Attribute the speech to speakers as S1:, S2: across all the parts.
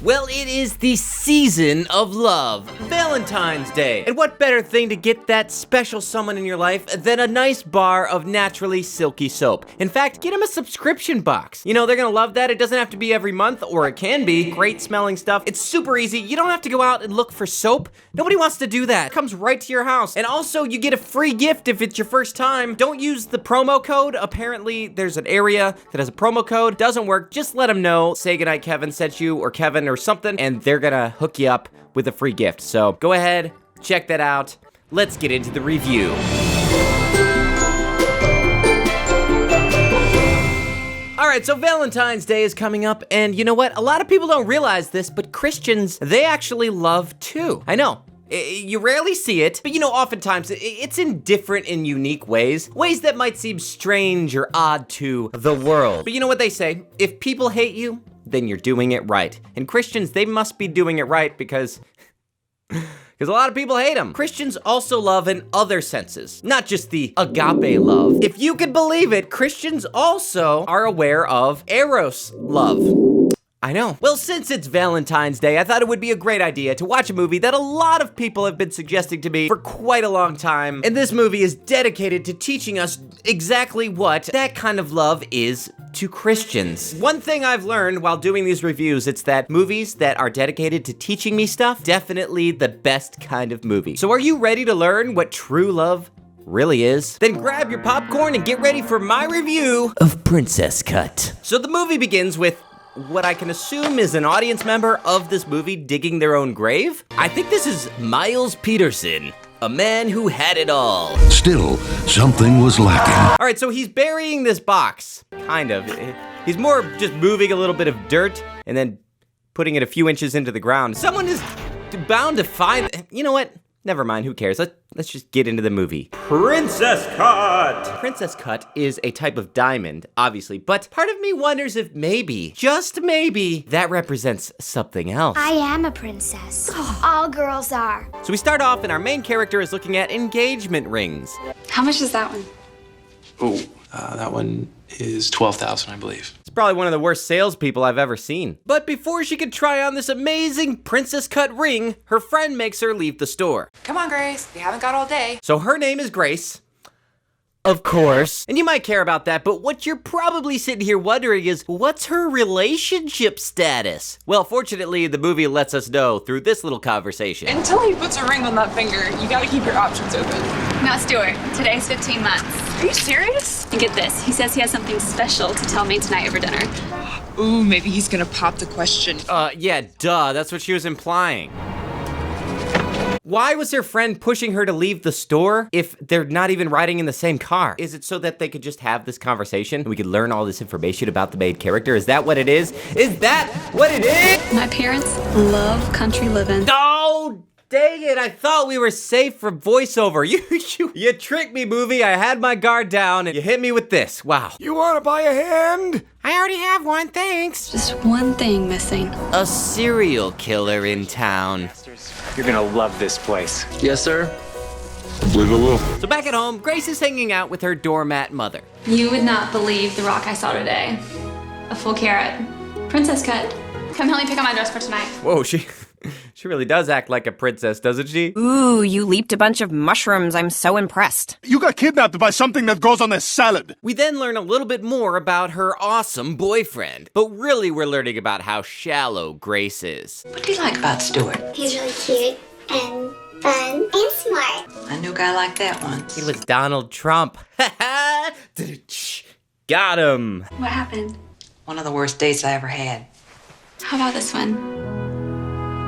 S1: Well, it is the season of love, Valentine's Day. And what better thing to get that special someone in your life than a nice bar of naturally silky soap. In fact, get them a subscription box. You know, they're gonna love that. It doesn't have to be every month, or it can be. Great smelling stuff. It's super easy. You don't have to go out and look for soap. Nobody wants to do that. It comes right to your house. And also, you get a free gift if it's your first time. Don't use the promo code. Apparently, there's an area that has a promo code. Doesn't work. Just let them know. Say Goodnight Kevin sent you, or Kevin or something, and they're gonna hook you up with a free gift. So go ahead, check that out. Let's get into the review. All right, so Valentine's Day is coming up, and you know what? A lot of people don't realize this, but Christians, they actually love too. I know. You rarely see it, but you know, oftentimes it's in different and unique ways that might seem strange or odd to the world. But you know what they say? If people hate you, then you're doing it right. And Christians, they must be doing it right because a lot of people hate them. Christians also love in other senses, not just the agape love. If you could believe it, Christians also are aware of eros love. I know. Well, since it's Valentine's Day, I thought it would be a great idea to watch a movie that a lot of people have been suggesting to me for quite a long time. And this movie is dedicated to teaching us exactly what that kind of love is to Christians. One thing I've learned while doing these reviews, it's that movies that are dedicated to teaching me stuff, definitely the best kind of movie. So are you ready to learn what true love really is? Then grab your popcorn and get ready for my review of Princess Cut. So the movie begins with what I can assume is an audience member of this movie digging their own grave. I think this is Miles Peterson, a man who had it all.
S2: Still, something was lacking.
S1: All right, so he's burying this box, kind of. He's more just moving a little bit of dirt and then putting it a few inches into the ground. Someone is bound to find, you know what? Never mind, who cares? Let's just get into the movie. Princess Cut! Princess Cut is a type of diamond, obviously, but part of me wonders if maybe, just maybe, that represents something else.
S3: I am a princess. All girls are.
S1: So we start off and our main character is looking at engagement rings.
S4: How much is that one?
S5: Oh, that one is $12,000, I believe.
S1: It's probably one of the worst salespeople I've ever seen. But before she could try on this amazing Princess Cut ring, her friend makes her leave the store.
S4: Come on, Grace. We haven't got all day.
S1: So her name is Grace. Of course. And you might care about that, but what you're probably sitting here wondering is, what's her relationship status? Well, fortunately, the movie lets us know through this little conversation.
S4: Until he puts a ring on that finger, you gotta keep your options open.
S6: No, Stuart. Today's 15 months.
S4: Are you serious?
S6: And get this. He says he has something special to tell me tonight over dinner.
S4: Ooh, maybe he's gonna pop the question.
S1: Yeah, duh. That's what she was implying. Why was her friend pushing her to leave the store if they're not even riding in the same car? Is it so that they could just have this conversation and we could learn all this information about the main character? Is that what it is? Is that what it is?
S6: My parents love country living.
S1: Oh, dang it. I thought we were safe from voiceover. You tricked me, movie. I had my guard down and you hit me with this. Wow.
S2: You want to buy a hand?
S1: I already have one, thanks.
S6: Just one thing missing.
S1: A serial killer in town.
S7: You're gonna love this place.
S5: Yes, sir.
S2: I believe I will.
S1: So back at home, Grace is hanging out with her doormat mother.
S6: You would not believe the rock I saw today. A full carat. Princess cut. Come help me pick out my dress for tonight.
S1: Whoa, she really does act like a princess, doesn't she?
S8: Ooh, you leaped a bunch of mushrooms. I'm so impressed.
S2: You got kidnapped by something that goes on this salad.
S1: We then learn a little bit more about her awesome boyfriend. But really, we're learning about how shallow Grace is.
S9: What do you like about Stuart?
S3: He's really cute and fun and smart.
S9: I knew a guy like that once.
S1: He was Donald Trump. Got him.
S6: What happened?
S9: One of the worst dates I ever had.
S6: How about this one?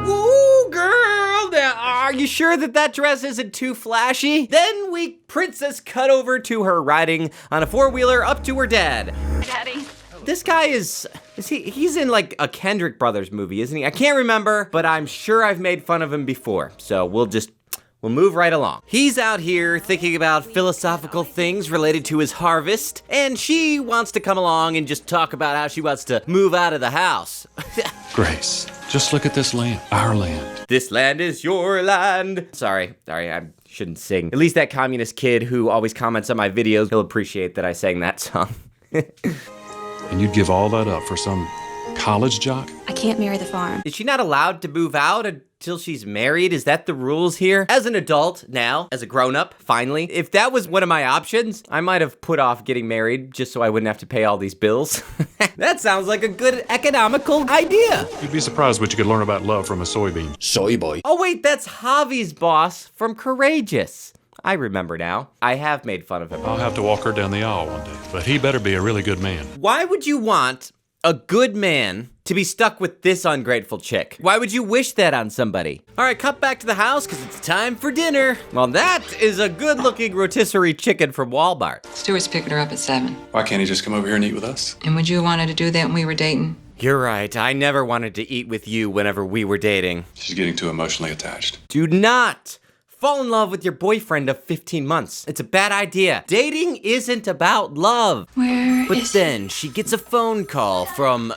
S1: Woo, girl! Now, are you sure that dress isn't too flashy? Then we Princess Cut over to her riding on a four-wheeler up to her dad.
S6: Daddy.
S1: This guy he's in like a Kendrick Brothers movie, isn't he? I can't remember, but I'm sure I've made fun of him before. So we'll move right along. He's out here thinking about philosophical things related to his harvest, and she wants to come along and just talk about how she wants to move out of the house.
S2: Grace, just look at this land, our land.
S1: This land is your land. Sorry, I shouldn't sing. At least that communist kid who always comments on my videos, he'll appreciate that I sang that song.
S2: And you'd give all that up for some college jock?
S6: I can't marry the farm.
S1: Is she not allowed to move out until she's married? Is that the rules here? As an adult now, as a grown-up, finally, if that was one of my options, I might have put off getting married just so I wouldn't have to pay all these bills. That sounds like a good economical idea.
S2: You'd be surprised what you could learn about love from a soybean.
S10: Soy boy.
S1: Oh wait, that's Javi's boss from Courageous. I remember now. I have made fun of him.
S2: I'll have to walk her down the aisle one day, but he better be a really good man.
S1: Why would you want a good man to be stuck with this ungrateful chick? Why would you wish that on somebody? All right, cut back to the house because it's time for dinner. Well, that is a good-looking rotisserie chicken from Walmart.
S9: Stuart's picking her up at 7.
S5: Why can't he just come over here and eat with us?
S9: And would you have wanted to do that when we were dating?
S1: You're right. I never wanted to eat with you whenever we were dating.
S5: She's getting too emotionally attached.
S1: Do not fall in love with your boyfriend of 15 months. It's a bad idea. Dating isn't about love. But then she gets a phone call from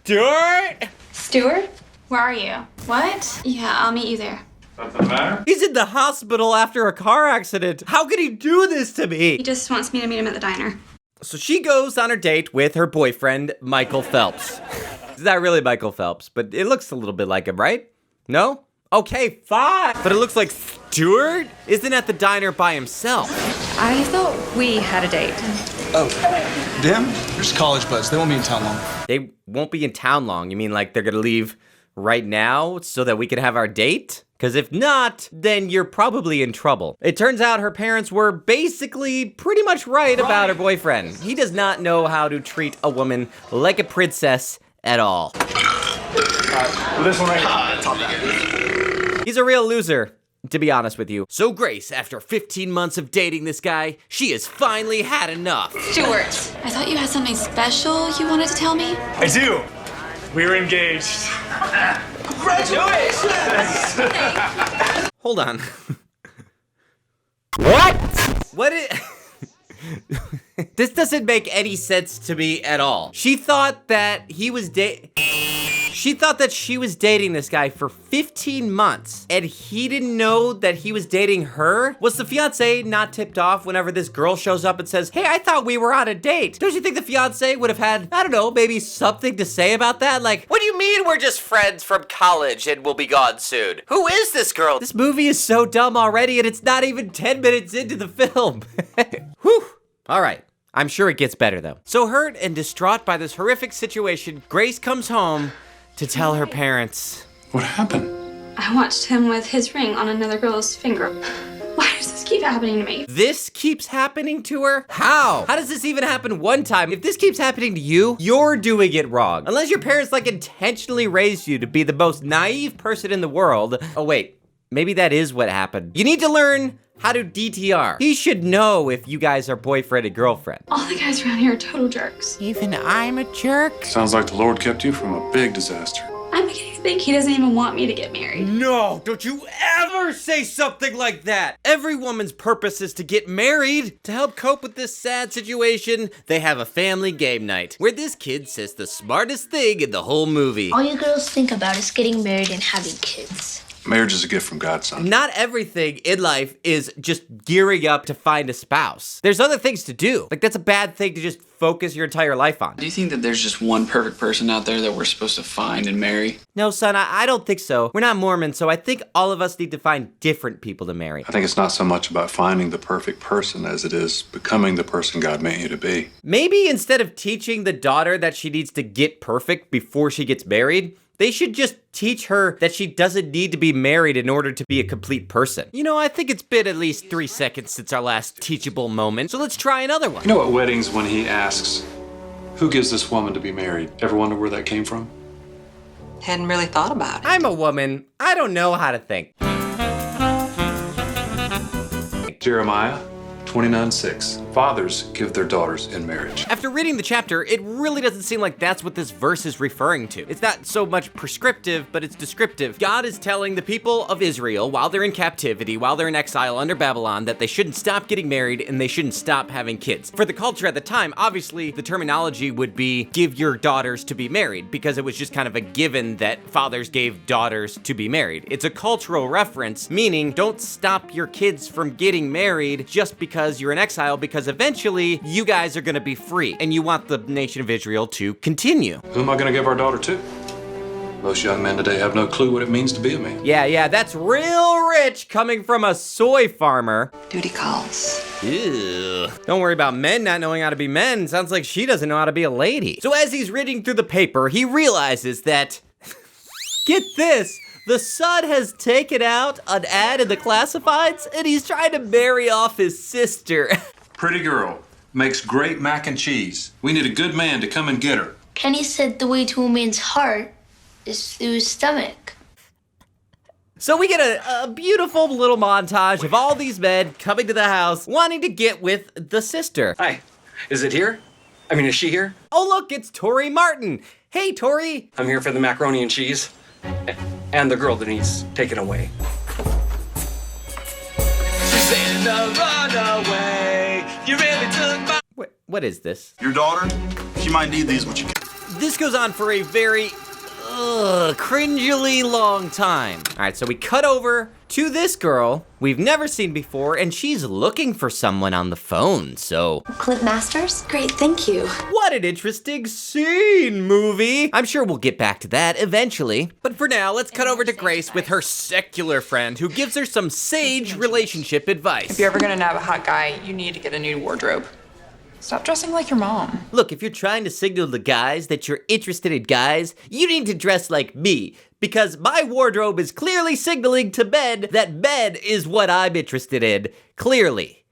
S1: Stuart.
S6: Stuart? Where are you? What? Yeah, I'll meet you there.
S2: Something the matter?
S1: He's in the hospital after a car accident. How could he do this to me?
S6: He just wants me to meet him at the diner.
S1: So she goes on her date with her boyfriend, Michael Phelps. It's not really Michael Phelps, but it looks a little bit like him, right? No? Okay, fine. But it looks like Stuart isn't at the diner by himself.
S8: I thought we had a date.
S10: Oh, them? They're just college buds. They won't be in town long.
S1: They won't be in town long. You mean like they're gonna leave right now so that we can have our date? Because if not, then you're probably in trouble. It turns out her parents were basically pretty much right about her boyfriend. He does not know how to treat a woman like a princess at all.
S7: This one right here.
S1: He's a real loser, to be honest with you. So Grace, after 15 months of dating this guy, she has finally had enough.
S6: Stuart, I thought you had something special you wanted to tell me.
S7: I do. We're engaged. Congratulations!
S1: Hold on. What? What is... This doesn't make any sense to me at all. She thought that he was She thought that she was dating this guy for 15 months and he didn't know that he was dating her? Was the fiance not tipped off whenever this girl shows up and says, hey, I thought we were on a date? Don't you think the fiance would have had, I don't know, maybe something to say about that? Like, what do you mean we're just friends from college and we'll be gone soon? Who is this girl? This movie is so dumb already and it's not even 10 minutes into the film. Whew. All right. I'm sure it gets better though. So hurt and distraught by this horrific situation, Grace comes home to tell her parents.
S5: What happened?
S6: I watched him with his ring on another girl's finger. Why does this keep happening to me?
S1: This keeps happening to her? How? How does this even happen one time? If this keeps happening to you, you're doing it wrong. Unless your parents like intentionally raised you to be the most naive person in the world. Oh wait, maybe that is what happened. You need to learn how to DTR. He should know if you guys are boyfriend and girlfriend.
S6: All the guys around here are total jerks.
S1: Even I'm a jerk?
S5: Sounds like the Lord kept you from a big disaster.
S6: I'm beginning to think he doesn't even want me to get married.
S1: No, don't you ever say something like that. Every woman's purpose is to get married. To help cope with this sad situation, they have a family game night where this kid says the smartest thing in the whole movie.
S3: All you girls think about is getting married and having kids.
S5: Marriage is a gift from God, son.
S1: Not everything in life is just gearing up to find a spouse. There's other things to do. Like, that's a bad thing to just focus your entire life on.
S11: Do you think that there's just one perfect person out there that we're supposed to find and marry?
S1: No, son, I don't think so. We're not Mormon, so I think all of us need to find different people to marry.
S5: I think it's not so much about finding the perfect person as it is becoming the person God meant you to be.
S1: Maybe instead of teaching the daughter that she needs to get perfect before she gets married, they should just teach her that she doesn't need to be married in order to be a complete person. You know, I think it's been at least 3 seconds since our last teachable moment, so let's try another one.
S5: You know at weddings when he asks, who gives this woman to be married? Ever wonder where that came from?
S9: Hadn't really thought about it.
S1: I'm a woman. I don't know how to think.
S5: Jeremiah 29:6. Fathers give their daughters in marriage.
S1: After reading the chapter, it really doesn't seem like that's what this verse is referring to. It's not so much prescriptive, but it's descriptive. God is telling the people of Israel, while they're in captivity, while they're in exile under Babylon, that they shouldn't stop getting married and they shouldn't stop having kids. For the culture at the time, obviously, the terminology would be give your daughters to be married, because it was just kind of a given that fathers gave daughters to be married. It's a cultural reference, meaning don't stop your kids from getting married just because because you're in exile, because eventually you guys are gonna be free and you want the nation of Israel to continue.
S5: Who am I going to give our daughter to? Most young men today have no clue what it means to be a man.
S1: Yeah, that's real rich coming from a soy farmer.
S9: Duty calls.
S1: Ew. Don't worry about men not knowing how to be men. Sounds like she doesn't know how to be a lady. So as he's reading through the paper, he realizes that, get this, the Sun has taken out an ad in the classifieds and he's trying to marry off his sister.
S5: Pretty girl. Makes great mac and cheese. We need a good man to come and get her.
S3: Kenny said the way to a man's heart is through his stomach.
S1: So we get a beautiful little montage of all these men coming to the house wanting to get with the sister.
S12: Hi, is it here? I mean, is she here?
S1: Oh look, it's Tori Martin. Hey Tori.
S12: I'm here for the macaroni and cheese. And the girl that needs taken away. She's in a runaway. You really took my...
S1: What is this?
S13: Your daughter? She might need these when she...
S1: This goes on for a very cringily long time. All right, so we cut over to this girl we've never seen before, and she's looking for someone on the phone, so...
S3: Clint Masters? Great, thank you.
S1: What an interesting scene, movie! I'm sure we'll get back to that eventually. But for now, let's cut over to Grace with her secular friend who gives her some sage relationship advice.
S4: If you're ever gonna nab a hot guy, you need to get a new wardrobe. Stop dressing like your mom.
S1: Look, if you're trying to signal to guys that you're interested in guys, you need to dress like me, because my wardrobe is clearly signaling to Ben that Ben is what I'm interested in. Clearly.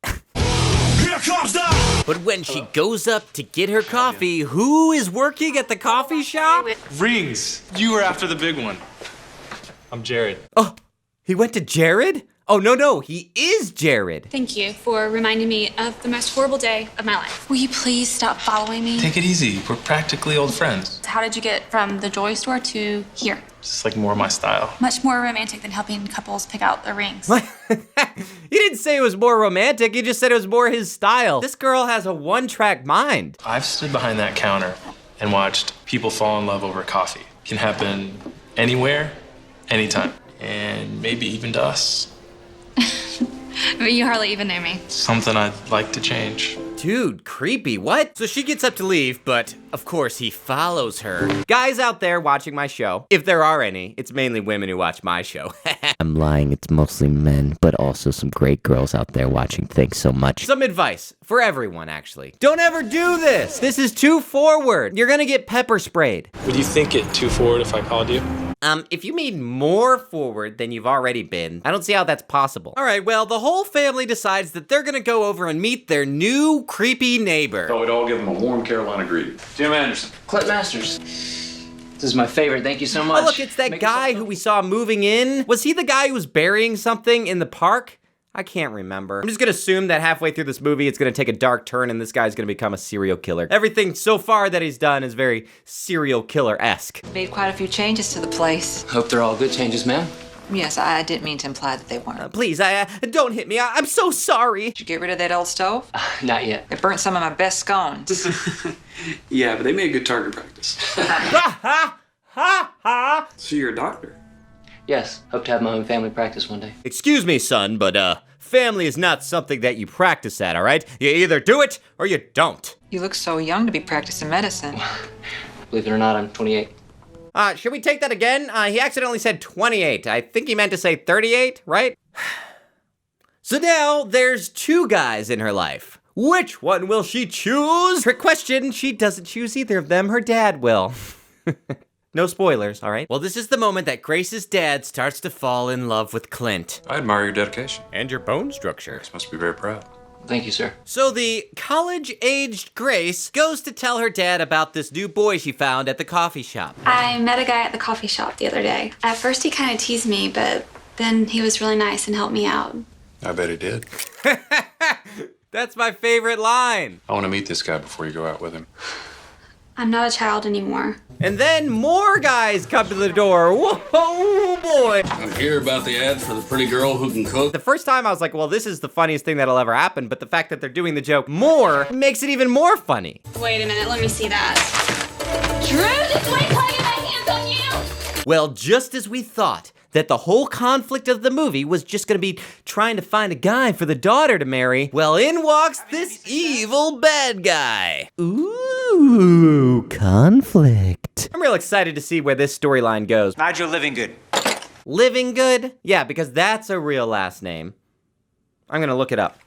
S7: Here comes the...
S1: But when she goes up to get her coffee, who is working at the coffee shop?
S7: Rings. You were after the big one. I'm Jared.
S1: Oh, he went to Jared? Oh, no, he is Jared.
S6: Thank you for reminding me of the most horrible day of my life. Will you please stop following me?
S7: Take it easy. We're practically old friends.
S6: How did you get from the jewelry store to here?
S7: Just like more my style.
S6: Much more romantic than helping couples pick out their rings.
S1: What? He didn't say it was more romantic, he just said it was more his style. This girl has a one-track mind.
S7: I've stood behind that counter and watched people fall in love over coffee. It can happen anywhere, anytime, and maybe even to us.
S6: But you hardly even know me.
S7: Something I'd like to change.
S1: Dude, creepy, what? So she gets up to leave, but of course he follows her. Guys out there watching my show, if there are any, it's mainly women who watch my show. I'm lying, it's mostly men, but also some great girls out there watching. Thanks so much. Some advice for everyone, actually. Don't ever do this. This is too forward. You're gonna get pepper sprayed.
S7: Would you think it too forward if I called you?
S1: If you mean more forward than you've already been, I don't see how that's possible. All right, well, the whole family decides that they're gonna go over and meet their new creepy neighbor.
S5: Thought we'd all give them a warm Carolina greeting. Jim Anderson.
S12: Clint Masters. This is my favorite. Thank you so much.
S1: Oh, look, it's that guy who we saw moving in. Was he the guy who was burying something in the park? I can't remember. I'm just gonna assume that halfway through this movie, it's gonna take a dark turn and this guy's gonna become a serial killer. Everything so far that he's done is very serial killer-esque.
S9: Made quite a few changes to the place.
S12: Hope they're all good changes, ma'am.
S9: Yes, I didn't mean to imply that they weren't.
S1: Please, don't hit me. I'm so sorry.
S9: Did you get rid of that old stove?
S12: Not yet.
S9: It burnt some of my best scones.
S11: Yeah, but they made good target practice.
S1: Ha ha ha ha!
S11: So you're a doctor?
S12: Yes, hope to have my own family practice one day.
S1: Excuse me, son, but family is not something that you practice at, all right? You either do it or you don't.
S9: You look so young to be practicing medicine.
S12: Believe it or not, I'm 28.
S1: Should we take that again? He accidentally said 28. I think he meant to say 38, right? So now there's two guys in her life. Which one will she choose? Trick question, she doesn't choose either of them. Her dad will. No spoilers, all right? Well, this is the moment that Grace's dad starts to fall in love with Clint.
S5: I admire your dedication.
S1: And your bone structure.
S5: Grace must be very proud.
S12: Thank you, sir.
S1: So the college-aged Grace goes to tell her dad about this new boy she found at the coffee shop.
S6: I met a guy at the coffee shop the other day. At first he kind of teased me, but then he was really nice and helped me out.
S5: I bet he did.
S1: That's my favorite line.
S5: I want to meet this guy before you go out with him.
S6: I'm not a child anymore.
S1: And then more guys come to the door. Whoa, boy.
S2: I'm here about the ad for the pretty girl who can cook.
S1: The first time I was like, well, this is the funniest thing that'll ever happen. But the fact that they're doing the joke more makes it even more funny.
S6: Wait a minute, let me see that. Drew, this way, putting my hands on you!
S1: Well, just as we thought, that the whole conflict of the movie was just gonna be trying to find a guy for the daughter to marry, well, in walks this evil bad guy. Ooh, conflict. I'm real excited to see where this storyline goes.
S14: Nigel Livinggood.
S1: Living Good? Yeah, because that's a real last name. I'm gonna look it up.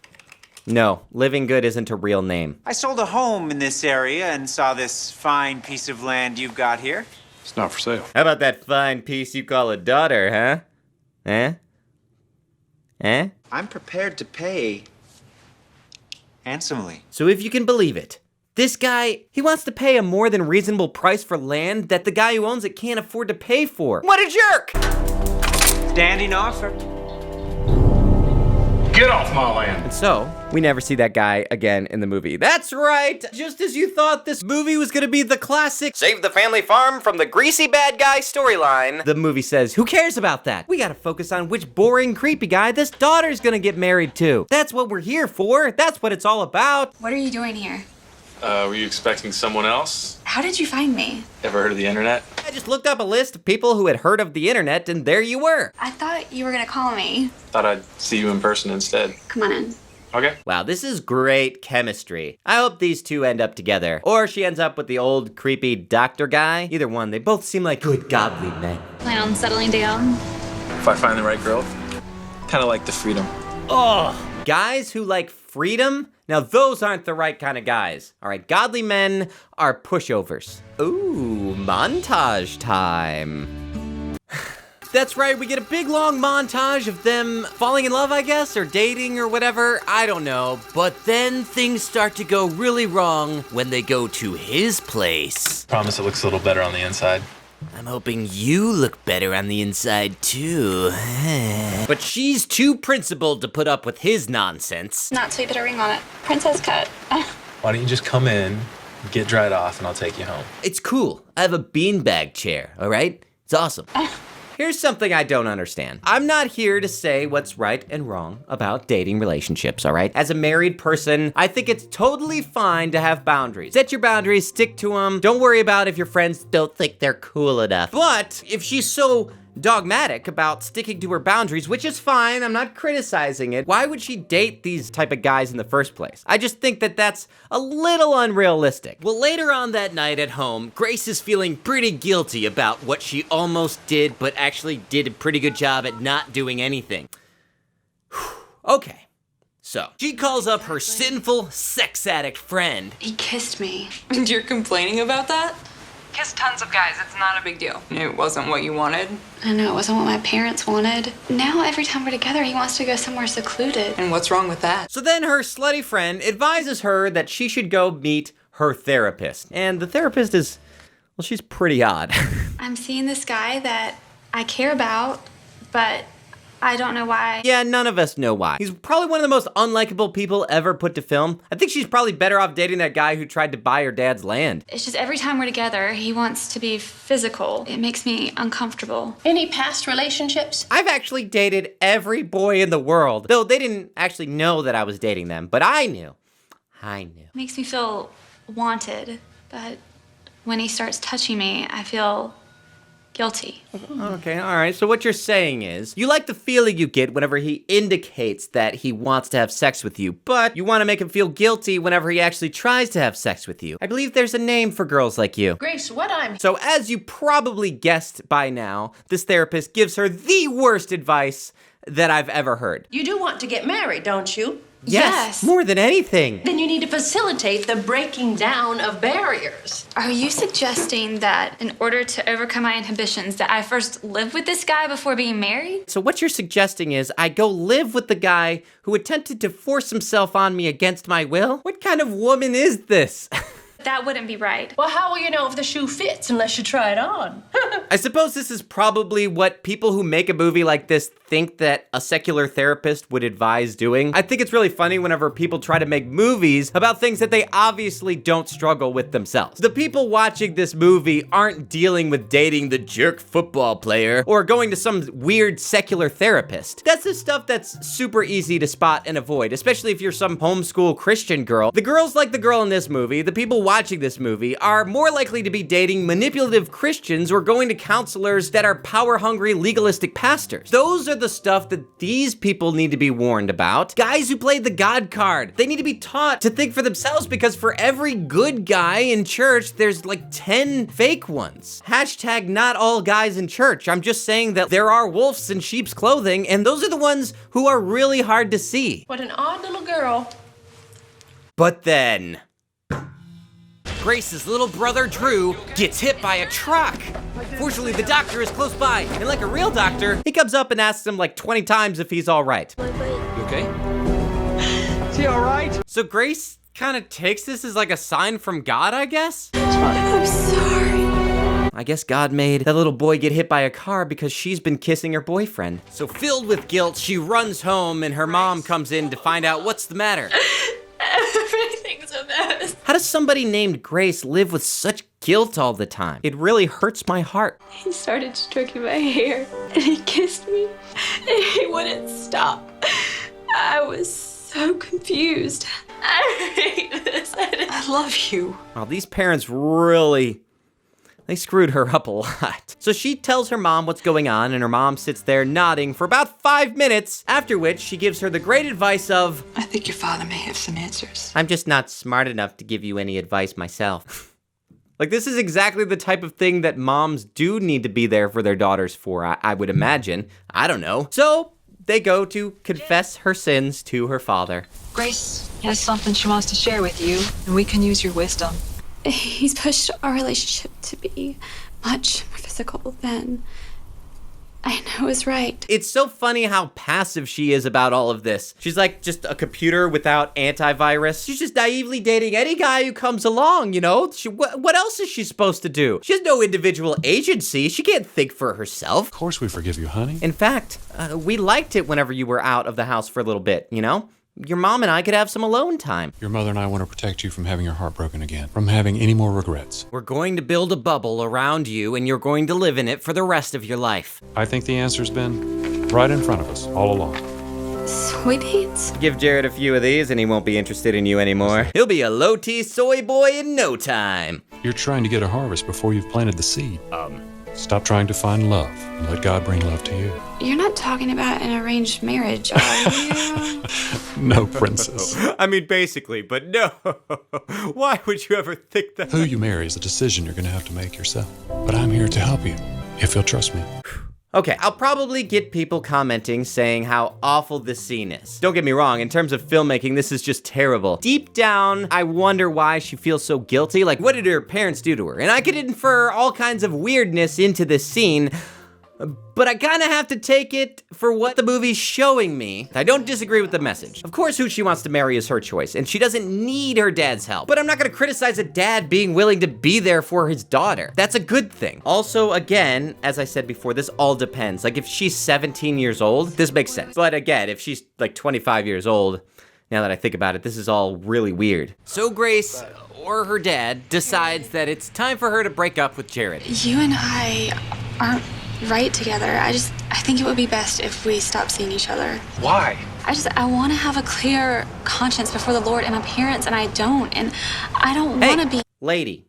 S1: No, Living Good isn't a real name.
S14: I sold a home in this area and saw this fine piece of land you've got here.
S5: It's not for sale.
S1: How about that fine piece you call a daughter, huh? Eh?
S14: I'm prepared to pay handsomely.
S1: So if you can believe it, this guy, he wants to pay a more than reasonable price for land that the guy who owns it can't afford to pay for. What a jerk!
S14: Standing offer.
S5: Get off my land.
S1: And so, we never see that guy again in the movie. That's right! Just as you thought this movie was gonna be the classic save the family farm from the greasy bad guy storyline, the movie says, who cares about that? We gotta focus on which boring, creepy guy this daughter's gonna get married to. That's what we're here for. That's what it's all about.
S6: What are you doing here?
S7: Were you expecting someone else?
S6: How did you find me?
S7: Ever heard of the internet?
S1: I just looked up a list of people who had heard of the internet, and there you were.
S6: I thought you were gonna call me.
S7: Thought I'd see you in person instead.
S6: Come on in.
S7: Okay.
S1: Wow, this is great chemistry. I hope these two end up together. Or she ends up with the old, creepy doctor guy. Either one, they both seem like good, godly men.
S6: Plan on settling down?
S7: If I find the right girl, kind of like the freedom.
S1: Oh, guys who like freedom? Now those aren't the right kind of guys. All right, godly men are pushovers. Ooh, montage time. That's right, we get a big long montage of them falling in love, I guess, or dating or whatever, I don't know. But then things start to go really wrong when they go to his place.
S7: Promise it looks a little better on the inside.
S1: I'm hoping you look better on the inside too. But she's too principled to put up with his nonsense.
S6: Not sweet, but a ring on it. Princess cut.
S7: Why don't you just come in, get dried off, and I'll take you home.
S1: It's cool. I have a beanbag chair, all right? It's awesome. Here's something I don't understand. I'm not here to say what's right and wrong about dating relationships, all right? As a married person, I think it's totally fine to have boundaries. Set your boundaries, stick to them. Don't worry about if your friends don't think they're cool enough. But if she's so dogmatic about sticking to her boundaries, which is fine, I'm not criticizing it, why would she date these type of guys in the first place? I just think that that's a little unrealistic. Well, later on that night at home, Grace is feeling pretty guilty about what she almost did, but actually did a pretty good job at not doing anything. Okay. So, she calls up her sinful, sex addict friend.
S6: He kissed me.
S4: And you're complaining about that? Kiss tons of guys, it's not a big deal. It wasn't what you wanted.
S6: I know, it wasn't what my parents wanted. Now every time we're together, he wants to go somewhere secluded.
S4: And what's wrong with that?
S1: So then her slutty friend advises her that she should go meet her therapist. And the therapist is, well, she's pretty odd.
S6: I'm seeing this guy that I care about, but I don't know why.
S1: Yeah, none of us know why. He's probably one of the most unlikable people ever put to film. I think she's probably better off dating that guy who tried to buy her dad's land.
S6: It's just every time we're together, he wants to be physical. It makes me uncomfortable.
S15: Any past relationships?
S1: I've actually dated every boy in the world, though they didn't actually know that I was dating them, but I knew.
S6: It makes me feel wanted, but when he starts touching me, I feel guilty.
S1: Okay, all right. So what you're saying is, you like the feeling you get whenever he indicates that he wants to have sex with you, but you want to make him feel guilty whenever he actually tries to have sex with you. I believe there's a name for girls like you.
S15: Grace, what I'm...
S1: So as you probably guessed by now, this therapist gives her the worst advice that I've ever heard.
S15: You do want to get married, don't you?
S1: Yes, more than anything.
S15: Then you need to facilitate the breaking down of barriers.
S6: Are you suggesting that in order to overcome my inhibitions, that I first live with this guy before being married?
S1: So what you're suggesting is I go live with the guy who attempted to force himself on me against my will? What kind of woman is this?
S6: That wouldn't be right.
S15: Well, how will you know if the shoe fits unless you try it on?
S1: I suppose this is probably what people who make a movie like this think that a secular therapist would advise doing. I think it's really funny whenever people try to make movies about things that they obviously don't struggle with themselves. The people watching this movie aren't dealing with dating the jerk football player or going to some weird secular therapist. That's the stuff that's super easy to spot and avoid, especially if you're some homeschool Christian girl. The girls like the girl in this movie, the people watching this movie, are more likely to be dating manipulative Christians or going to to counselors that are power-hungry, legalistic pastors. Those are the stuff that these people need to be warned about. Guys who play the God card, they need to be taught to think for themselves, because for every good guy in church, there's like 10 fake ones. Hashtag not all guys in church. I'm just saying that there are wolves in sheep's clothing, and those are the ones who are really hard to see.
S15: What an odd little girl.
S1: But then, Grace's little brother, Drew, gets hit by a truck. Fortunately, the doctor is close by, and like a real doctor, he comes up and asks him like 20 times if he's all right.
S12: You okay? Is he all right?
S1: So Grace kind of takes this as like a sign from God, I guess?
S6: I'm sorry.
S1: I guess God made that little boy get hit by a car because she's been kissing her boyfriend. So filled with guilt, she runs home, and her mom comes in to find out what's the matter.
S6: Everything's a mess.
S1: How does somebody named Grace live with such guilt all the time? It really hurts my heart.
S6: He started stroking my hair, and he kissed me, and he wouldn't stop. I was so confused. I hate this.
S9: I love you.
S1: Well, these parents really, they screwed her up a lot. So she tells her mom what's going on, and her mom sits there nodding for about 5 minutes, after which she gives her the great advice of,
S9: I think your father may have some answers.
S1: I'm just not smart enough to give you any advice myself. Like, this is exactly the type of thing that moms do need to be there for their daughters for, I would imagine. I don't know. So they go to confess her sins to her father.
S9: Grace has something she wants to share with you, and we can use your wisdom.
S6: He's pushed our relationship to be much more physical than I know is right.
S1: It's so funny how passive she is about all of this. She's like just a computer without antivirus. She's just naively dating any guy who comes along, you know? What else is she supposed to do? She has no individual agency. She can't think for herself.
S2: Of course we forgive you, honey.
S1: In fact, we liked it whenever you were out of the house for a little bit, you know? Your mom and I could have some alone time.
S2: Your mother and I want to protect you from having your heart broken again, from having any more regrets.
S1: We're going to build a bubble around you, and you're going to live in it for the rest of your life.
S2: I think the answer's been right in front of us all along.
S6: Soybeans?
S1: Give Jared a few of these, and he won't be interested in you anymore. He'll be a low-T soy boy in no time.
S2: You're trying to get a harvest before you've planted the seed. Stop trying to find love and let God bring love to you.
S6: You're not talking about an arranged marriage, are you?
S2: No, princess.
S1: I mean, basically, but no. Why would you ever think that?
S2: Who you marry is a decision you're going to have to make yourself. But I'm here to help you, if you'll trust me.
S1: Okay, I'll probably get people commenting saying how awful this scene is. Don't get me wrong, in terms of filmmaking, this is just terrible. Deep down, I wonder why she feels so guilty. Like, what did her parents do to her? And I could infer all kinds of weirdness into this scene, but I kind of have to take it for what the movie's showing me. I don't disagree with the message. Of course, who she wants to marry is her choice, and she doesn't need her dad's help. But I'm not gonna criticize a dad being willing to be there for his daughter. That's a good thing. Also, again, as I said before, this all depends. Like, if she's 17 years old, this makes sense. But again, if she's like 25 years old, now that I think about it, this is all really weird. So Grace, or her dad, decides that it's time for her to break up with Jared.
S6: You and I aren't right together. I think it would be best if we stop seeing each other.
S12: Why?
S6: I want to have a clear conscience before the Lord and my parents, and I don't. And I don't want to be.
S1: Lady,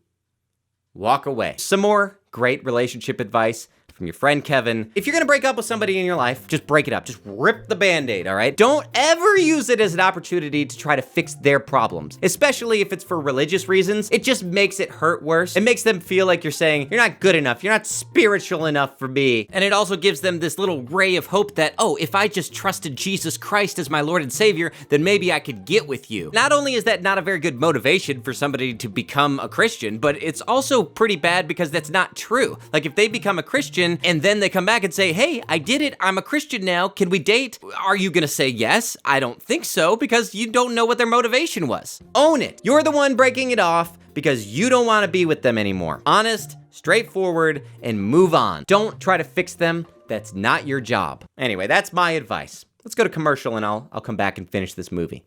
S1: walk away. Some more great relationship advice from your friend Kevin. If you're gonna break up with somebody in your life, just break it up. Just rip the Band-Aid, all right? Don't ever use it as an opportunity to try to fix their problems, especially if it's for religious reasons. It just makes it hurt worse. It makes them feel like you're saying, you're not good enough, you're not spiritual enough for me. And it also gives them this little ray of hope that, oh, if I just trusted Jesus Christ as my Lord and Savior, then maybe I could get with you. Not only is that not a very good motivation for somebody to become a Christian, but it's also pretty bad because that's not true. Like, if they become a Christian, and then they come back and say, hey, I did it, I'm a Christian now, can we date? Are you gonna say yes? I don't think so, because you don't know what their motivation was. Own it. You're the one breaking it off because you don't wanna be with them anymore. Honest, straightforward, and move on. Don't try to fix them. That's not your job. Anyway, that's my advice. Let's go to commercial and I'll come back and finish this movie.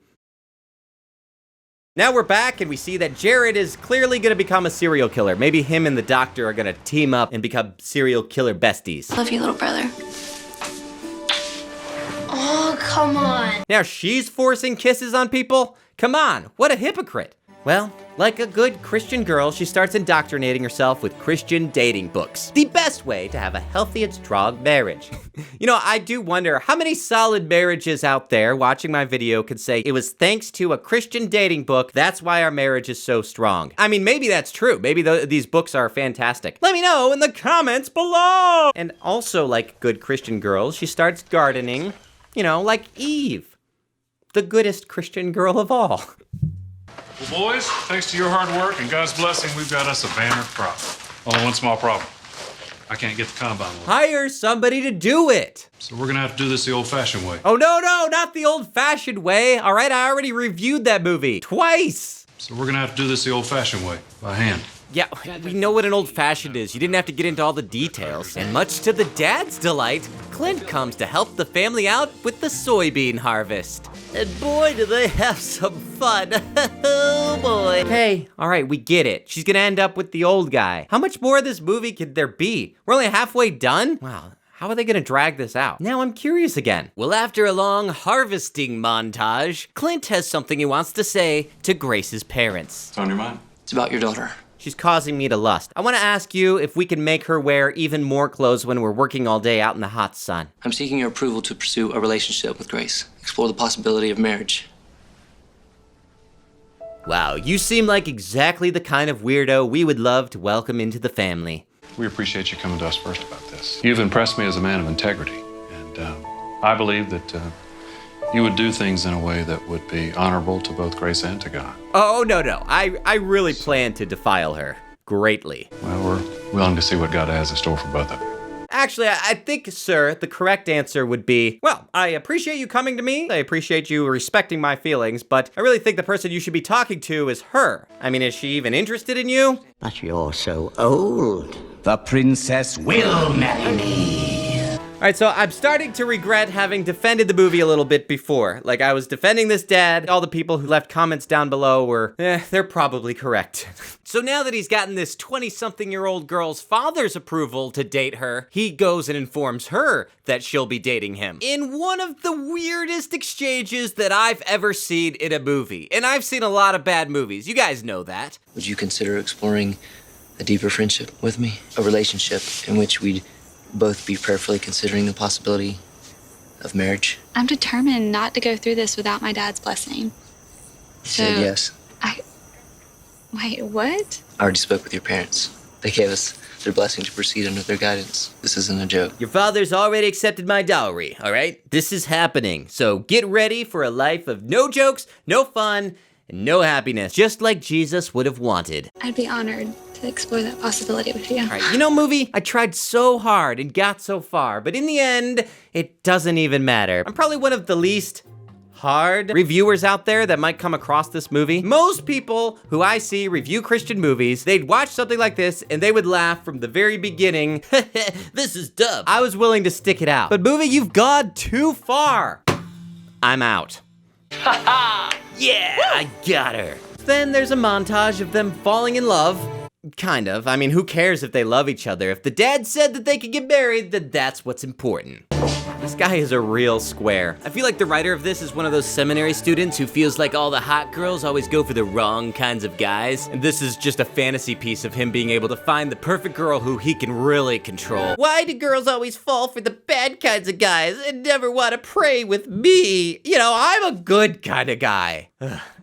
S1: Now we're back and we see that Jared is clearly gonna become a serial killer. Maybe him and the doctor are gonna team up and become serial killer besties.
S3: Love you, little brother. Oh, come on.
S1: Now she's forcing kisses on people? Come on, what a hypocrite. Well, like a good Christian girl, she starts indoctrinating herself with Christian dating books. The best way to have a healthy and strong marriage. You know, I do wonder how many solid marriages out there watching my video could say it was thanks to a Christian dating book, that's why our marriage is so strong. I mean, maybe that's true. Maybe these books are fantastic. Let me know in the comments below. And also, like good Christian girls, she starts gardening, you know, like Eve, the goodest Christian girl of all.
S2: Well, boys, thanks to your hard work and God's blessing, we've got us a banner crop. Only one small problem. I can't get the combine working.
S1: Hire somebody to do it.
S2: So we're gonna have to do this the old-fashioned way.
S1: Oh, no, not the old-fashioned way. All right, I already reviewed that movie twice.
S2: So we're gonna have to do this the old-fashioned way, by hand.
S1: Yeah, we know what an old-fashioned is. You didn't have to get into all the details. And much to the dad's delight, Clint comes to help the family out with the soybean harvest. And boy, do they have some fun. Oh boy. Hey, all right, we get it. She's gonna end up with the old guy. How much more of this movie could there be? We're only halfway done? Wow. How are they gonna drag this out? Now I'm curious again. Well, after a long harvesting montage, Clint has something he wants to say to Grace's parents.
S5: It's on your mind?
S11: It's about your daughter.
S1: She's causing me to lust. I want to ask you if we can make her wear even more clothes when we're working all day out in the hot sun.
S11: I'm seeking your approval to pursue a relationship with Grace. Explore the possibility of marriage.
S1: Wow, you seem like exactly the kind of weirdo we would love to welcome into the family.
S5: We appreciate you coming to us first about this. You've impressed me as a man of integrity, and I believe that you would do things in a way that would be honorable to both Grace and to God.
S1: Oh, no. I really plan to defile her greatly.
S5: Well, we're willing to see what God has in store for both of you.
S1: Actually, I think, sir, the correct answer would be, well, I appreciate you coming to me. I appreciate you respecting my feelings, but I really think the person you should be talking to is her. I mean, is she even interested in you?
S16: But you're so old. The princess will marry me.
S1: All right, so I'm starting to regret having defended the movie a little bit before. Like, I was defending this dad. All the people who left comments down below were, they're probably correct. So now that he's gotten this 20-something-year-old girl's father's approval to date her, he goes and informs her that she'll be dating him. In one of the weirdest exchanges that I've ever seen in a movie. And I've seen a lot of bad movies. You guys know that.
S11: Would you consider exploring a deeper friendship with me? A relationship in which we'd both be prayerfully considering the possibility of marriage?
S6: I'm determined not to go through this without my dad's blessing.
S11: You said yes.
S6: Wait, what?
S11: I already spoke with your parents. They gave us their blessing to proceed under their guidance. This isn't a joke.
S1: Your father's already accepted my dowry, all right? This is happening, so get ready for a life of no jokes, no fun, and no happiness, just like Jesus would have wanted.
S6: I'd be honored to explore that possibility with you.
S1: All right, you know, movie, I tried so hard and got so far, but in the end, it doesn't even matter. I'm probably one of the least hard reviewers out there that might come across this movie. Most people who I see review Christian movies, they'd watch something like this and they would laugh from the very beginning. This is dumb. I was willing to stick it out. But movie, you've gone too far. I'm out. Yeah, I got her. Then there's a montage of them falling in love. Kind of. I mean, who cares if they love each other? If the dad said that they could get married, then that's what's important. This guy is a real square. I feel like the writer of this is one of those seminary students who feels like all the hot girls always go for the wrong kinds of guys. And this is just a fantasy piece of him being able to find the perfect girl who he can really control. Why do girls always fall for the bad kinds of guys and never want to pray with me? You know, I'm a good kind of guy.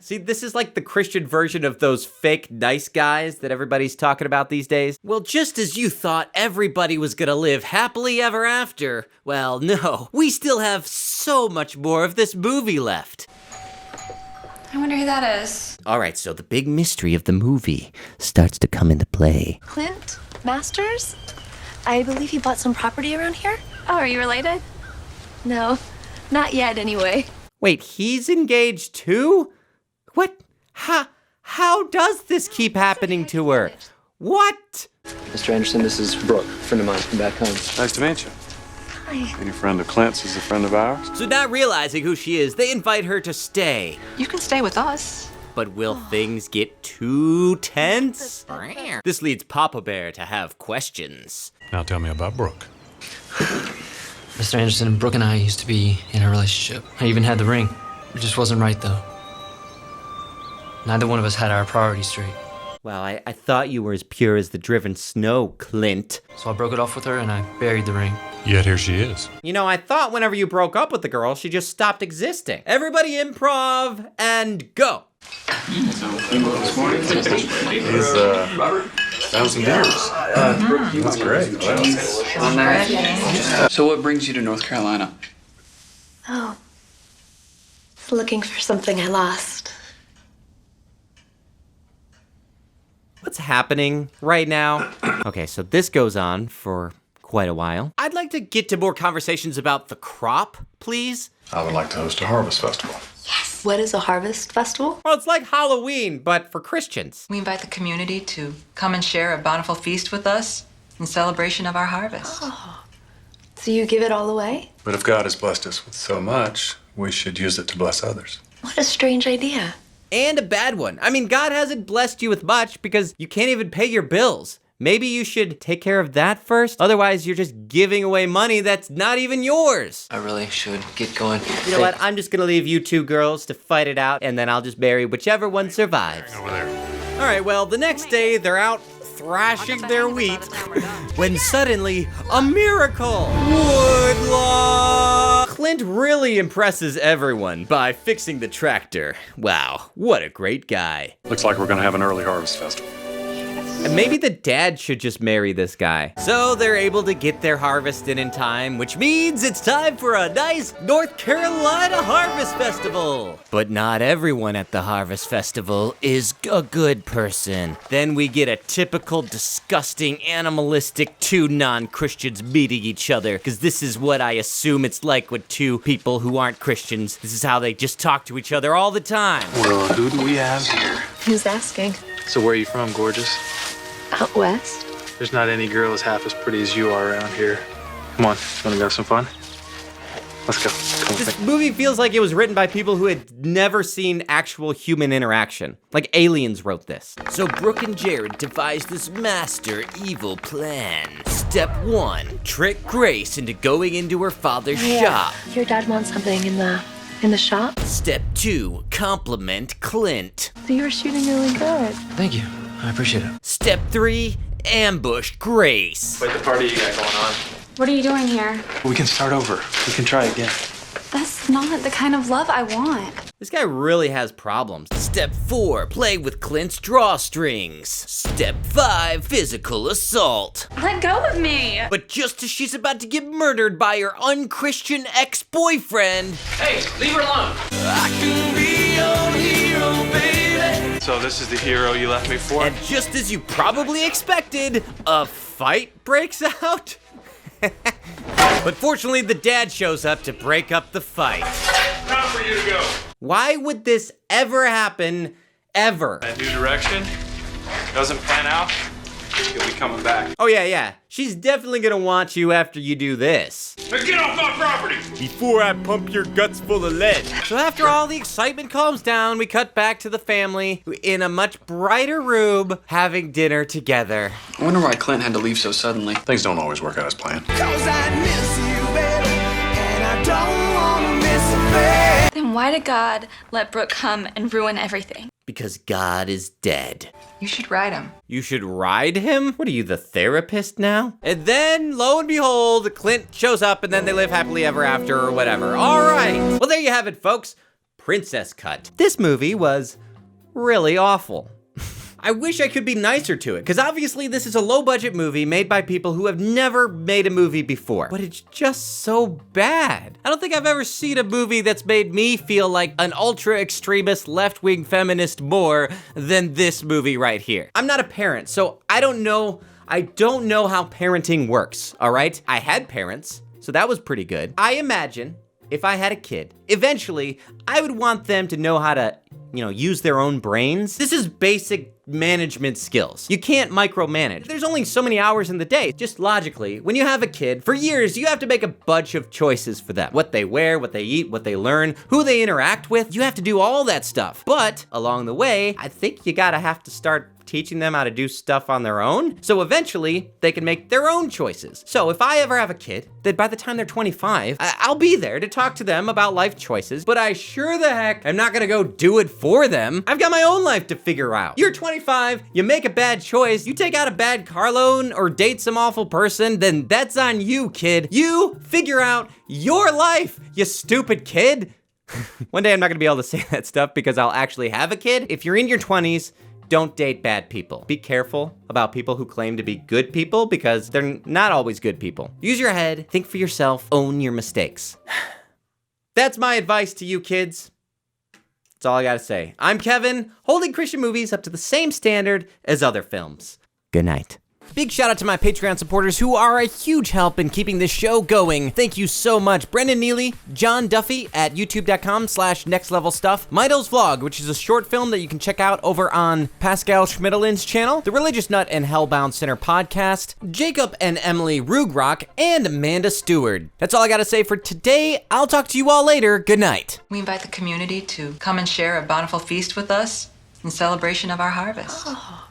S1: See, this is like the Christian version of those fake nice guys that everybody's talking about these days. Well, just as you thought everybody was gonna live happily ever after, well, no. We still have so much more of this movie left.
S6: I wonder who that is.
S1: All right, so the big mystery of the movie starts to come into play.
S17: Clint Masters? I believe he bought some property around here.
S6: Oh, are you related?
S17: No, not yet anyway.
S1: Wait, he's engaged too? What? How does this keep happening to her? What?
S11: Mr. Anderson, this is Brooke, a friend of mine from back home.
S5: Nice to meet you.
S17: Hi.
S5: Any friend of Clint's is a friend of ours.
S1: So not realizing who she is, they invite her to stay.
S9: You can stay with us.
S1: But will things get too tense? This leads Papa Bear to have questions.
S2: Now tell me about Brooke.
S11: Mr. Anderson, Brooke and I used to be in a relationship. I even had the ring. It just wasn't right, though. Neither one of us had our priorities straight.
S1: Well, I thought you were as pure as the driven snow, Clint.
S11: So I broke it off with her and I buried the ring.
S5: Yet here she is.
S1: You know, I thought whenever you broke up with the girl, she just stopped existing. Everybody improv and go.
S5: He's found some dinners. That's great.
S18: So what brings you to North Carolina?
S17: Oh. Just looking for something I lost.
S1: What's happening right now? Okay, so this goes on for quite a while. I'd like to get to more conversations about the crop, please.
S5: I would like to host a harvest festival.
S17: Yes. What is a harvest festival?
S1: Well, it's like Halloween, but for Christians.
S9: We invite the community to come and share a bountiful feast with us in celebration of our harvest.
S17: Oh. So you give it all away?
S5: But if God has blessed us with so much, we should use it to bless others.
S17: What a strange idea.
S1: And a bad one. I mean, God hasn't blessed you with much because you can't even pay your bills. Maybe you should take care of that first. Otherwise, you're just giving away money that's not even yours.
S11: I really should get going.
S1: You know what? I'm just gonna leave you two girls to fight it out, and then I'll just marry whichever one survives.
S5: Over there.
S1: All right, well, the next day, they're out thrashing their wheat when suddenly, a miracle! Woodlawn! Clint really impresses everyone by fixing the tractor. Wow, what a great guy.
S5: Looks like we're gonna have an early harvest festival.
S1: And maybe the dad should just marry this guy. So they're able to get their harvest in time, which means it's time for a nice North Carolina Harvest Festival. But not everyone at the Harvest Festival is a good person. Then we get a typical disgusting animalistic two non-Christians meeting each other, because this is what I assume it's like with two people who aren't Christians. This is how they just talk to each other all the time.
S7: Well, who do we have here?
S17: Who's asking?
S7: So where are you from, gorgeous?
S17: Out west?
S7: There's not any girl as half as pretty as you are around here. Come on, wanna go have some fun? Let's go. Come
S1: This
S7: with me.
S1: movie feels like it was written by people who had never seen actual human interaction. Like aliens wrote this. So Brooke and Jared devised this master evil plan. Step 1, trick Grace into going into her father's shop.
S17: Your dad wants something in the shop?
S1: Step 2, compliment Clint.
S17: So you're shooting really good.
S11: Thank you. I appreciate it.
S1: Step 3, ambush Grace.
S7: Wait, the party you got going on.
S6: What are you doing here?
S7: We can start over. We can try again.
S6: That's not the kind of love I want.
S1: This guy really has problems. Step 4, play with Clint's drawstrings. Step 5, physical assault.
S6: Let go of me.
S1: But just as she's about to get murdered by her unchristian ex-boyfriend,
S7: Hey, leave her alone.
S12: I can be your hero, baby.
S7: So this is the hero you left me for?
S1: and just as you probably expected, a fight breaks out. But fortunately, the dad shows up to break up the fight.
S2: Time for you to go.
S1: Why would this ever happen, ever?
S7: That new direction doesn't pan out, you'll be coming back.
S1: Oh yeah. She's definitely gonna want you after you do this.
S2: Now get off my property!
S1: Before I pump your guts full of lead. So after all the excitement calms down, we cut back to the family in a much brighter room having dinner together.
S18: I wonder why Clint had to leave so suddenly.
S5: Things don't always work out as planned.
S12: 'Cause I miss you, baby, and I don't wanna miss a thing.
S6: Then why did God let Brooke come and ruin everything?
S1: Because God is dead.
S9: You should ride him.
S1: You should ride him? What are you, the therapist now? And then, lo and behold, Clint shows up and then they live happily ever after or whatever. All right. Well, there you have it, folks. Princess Cut. This movie was really awful. I wish I could be nicer to it, because obviously this is a low-budget movie made by people who have never made a movie before. But it's just so bad. I don't think I've ever seen a movie that's made me feel like an ultra-extremist left-wing feminist more than this movie right here. I'm not a parent, so I don't know how parenting works, all right? I had parents, so that was pretty good. I imagine if I had a kid, eventually I would want them to know how to, use their own brains. This is basic management skills. You can't micromanage. There's only so many hours in the day. Just logically, when you have a kid, for years, you have to make a bunch of choices for them. What they wear, what they eat, what they learn, who they interact with. You have to do all that stuff. But along the way, I think you gotta have to start teaching them how to do stuff on their own, so eventually they can make their own choices. So if I ever have a kid, then by the time they're 25, I'll be there to talk to them about life choices, but I sure the heck am not gonna go do it for them. I've got my own life to figure out. You're 25, you make a bad choice, you take out a bad car loan or date some awful person, then that's on you, kid. You figure out your life, you stupid kid. One day I'm not gonna be able to say that stuff because I'll actually have a kid. If you're in your 20s, don't date bad people. Be careful about people who claim to be good people because they're not always good people. Use your head, think for yourself, own your mistakes. That's my advice to you kids. That's all I gotta say. I'm Kevin, holding Christian movies up to the same standard as other films. Good night. Big shout out to my Patreon supporters who are a huge help in keeping this show going. Thank you so much. Brendan Neely, John Duffy at youtube.com/nextlevelstuff, Midle's Vlog, which is a short film that you can check out over on Pascal Schmidlin's channel, The Religious Nut and Hellbound Center podcast, Jacob and Emily Rugrock, and Amanda Stewart. That's all I gotta say for today. I'll talk to you all later. Good night.
S9: We invite the community to come and share a bountiful feast with us in celebration of our harvest.
S17: Oh.